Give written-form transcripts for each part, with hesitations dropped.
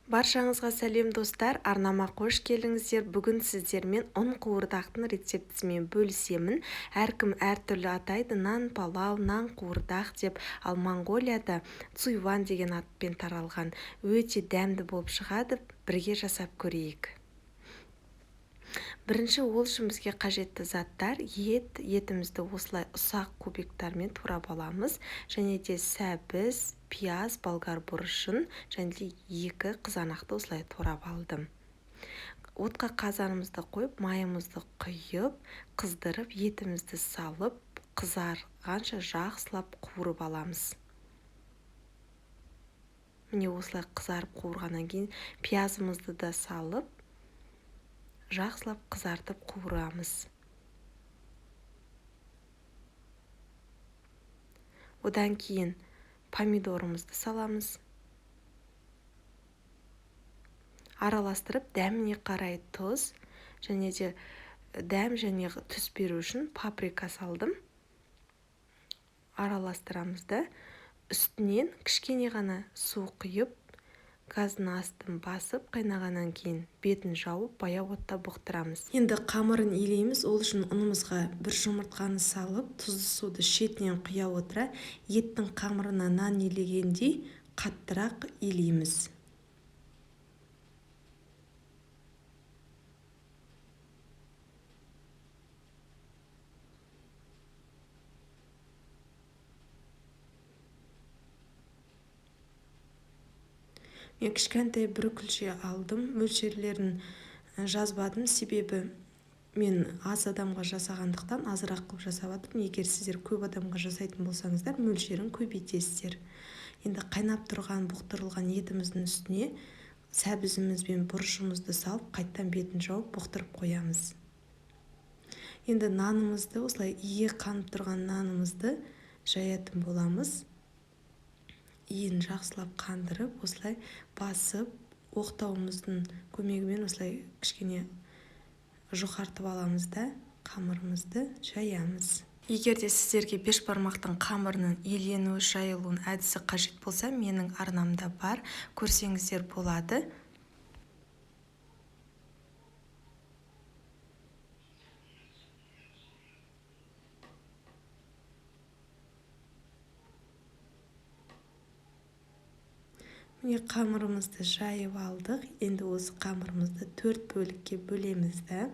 Баршаңызға сәлем достар, арнама қош келдіңіздер. Бүгін сіздермен ұн қуырдақтың рецептісімен бөлісемін. Әркім әртүрлі атайды, нан палау, нан қуырдақ деп, ал Моңғолияда цуйван деген атпен таралған. Өте дәмді болып шығады, бірге жасап көрейік. Бірінші ол үшін бізге қажетті заттар: етімізді осылай ұсақ кубиктармен турап аламыз, және де сәбіз, пияз, болгар бұрышын және де 2 қызанақты осылай турап алдым. Отқа қазанымызды қойып, майымызды құйып, қыздырып, етімізді салып, қызарғанша жақсылап қуырып аламыз. Міне осылай қызарып қуырғаннан кейін пиязымызды да салып, жақсылап қызартып қуырамыз. Одан кейін помидорымызды саламыз. Араластырып, дәміне қарай тұз және де дәм және түс беру үшін паприка салдым. Араластырамыз да үстінен кішкене ғана су құйып, газдың астын басып, қайнағаннан кейін бетін жауып, баяу отта бұқтырамыз. Енді қамырын илейміз. Ол үшін ұнымызға 1 жұмыртқаны салып, тұзды суды шетінен құя отыра, еттің қамырына нан илегендей қаттырақ илейміз. Мен кішкентай бір күлше алдым. Мөлшерлерін жазбадым, себебі мен аз адамға жасағандықтан азырақ қылып жасап жатырмын. Егер сіздер көп адамға жасайтын болсаңыздар, мөлшерін көбейтесіздер. Енді қайнап тұрған бұқтырылған етіміздің үстіне сәбізіміз бен бұрышымызды салып, қайттан бетін жауып бұқтырып қоямыз. Енді нанымызды, осылай ие қанып тұрған нанымызды жаятын боламыз. Иін жақсылап қандырып, осылай басып, оқтауымыздың көмегімен осылай кішкене жұқартып аламыз да қамырымызды жаямыз. Егер де сіздерге 5 бармақтың қамырының иленуі, жайылуын әдісі қажет болса, менің арнамда бар, көрсеңіздер болады. Міне қамырымызды жайып алдық. Енді осы қамырымызды 4 бөлікке бөлеміз да,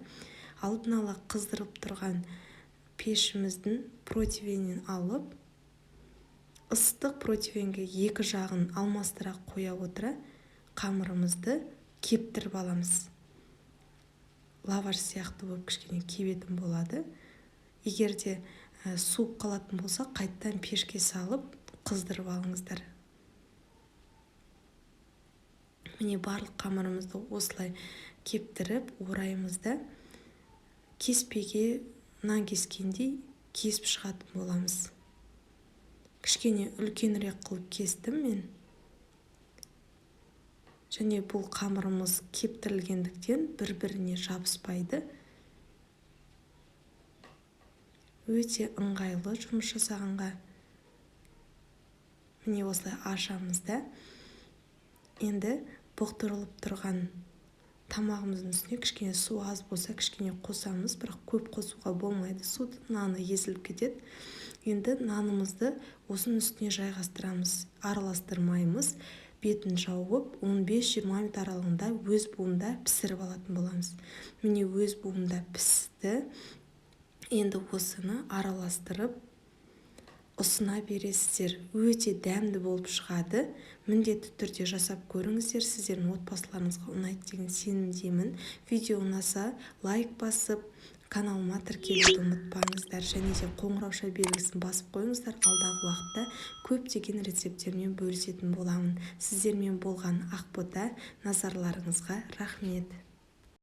алдын ала қыздырып тұрған пешіміздің противенін алып, ыстық противенге 2 жағын алмастыра қоя отыра, қамырымызды кептіріп аламыз. Лаваш сияқты болып кішкене кебетін болады. Егер де суып қалатын болса, қайттан пешке салып қыздырып алыңыздар. Міне барлық қамырымызды осылай кептіріп, орайымызда кеспеге нан кескендей кесіп шығатын боламыз. Кішкене үлкенірек қылып кестім мен. Және бұл қамырымыз кептірілгендіктен бір-біріне жабыспайды. Өте ыңғайлы жұмыс жасағанға. Міне осылай ашамыз да. Енді бұқтырылып тұрған тамағымыздың үстіне кішкене су аз болса кішкене қосамыз, бірақ көп қосуға болмайды. Суды наны езіліп кетеді. Енді нанымызды осының үстіне жайғастырамыз. Араластырмаймыз. Бетін жауып 15-20 минут аралығында өз буында пісіріп алатын боламыз. Міне өз буында пісті. Енді осыны араластырып ұсына бересіздер. Өте дәмді болып шығады. Міндетті түрде жасап көріңіздер. Сіздердің отбасыларыңызға ұнайды деген сенімдемін. Видео ұнаса лайк басып, каналыма тіркелуді ұмытпаңыздар. Және де қоңырауша белгісін басып қойыңыздар. Алдағы уақытта көптеген рецепттермен бөлісетін боламын. Сіздермен болған Ақбота, назарларыңызға рахмет.